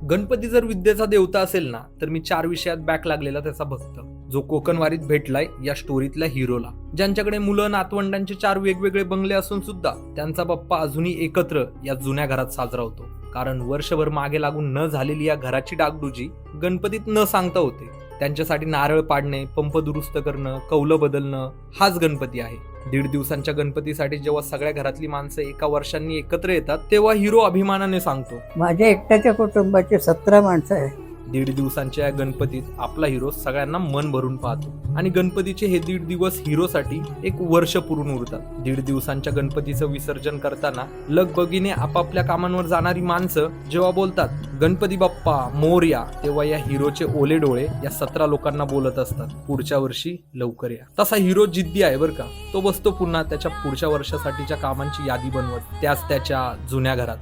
गणपती जर विद्येचा देवता असेल ना, तर मी 4 विषयात बॅक लागलेला त्याचा भक्त, जो कोकणवारीत भेटलाय या स्टोरीतल्या हिरोला, ज्यांच्याकडे मुलं नातवंडांचे 4 वेगवेगळे बंगले असून सुद्धा त्यांचा बाप्पा अजूनही एकत्र या जुन्या घरात साजरा होतो. कारण वर्षभर मागे लागून न झालेली या घराची डागडुजी गणपतीत न सांगता होते. त्यांच्यासाठी नारळ पाडणे, पंप दुरुस्त करणं, कौलं बदलणं हाच गणपती आहे. 1.5 दिवसांच्या गणपतीसाठी जेव्हा सगळ्या घरातली माणसं एका वर्षांनी एकत्र येतात, तेव्हा हिरो अभिमानाने सांगतो, माझ्या एकट्याच्या कुटुंबाचे 17 माणसं आहे. 1.5 दिवसांच्या या गणपतीत आपला हिरो सगळ्यांना मन भरून पाहतो. आणि गणपतीचे हे 1.5 दिवस हिरोसाठी एक वर्ष पुरून उरतात. 1.5 दिवसांच्या गणपतीचं विसर्जन करताना लगबगीने आपापल्या कामांवर जाणारी माणसं जेव्हा बोलतात गणपती बाप्पा मोरया, तेव्हा या हिरोचे ओले डोळे या 17 लोकांना बोलत असतात, पुढच्या वर्षी लवकर या. तसा हिरो जिद्दी आहे बरं का. तो बसतो पुन्हा त्याच्या पुढच्या वर्षासाठीच्या कामांची यादी बनवत, त्याच त्याच्या जुन्या घरात.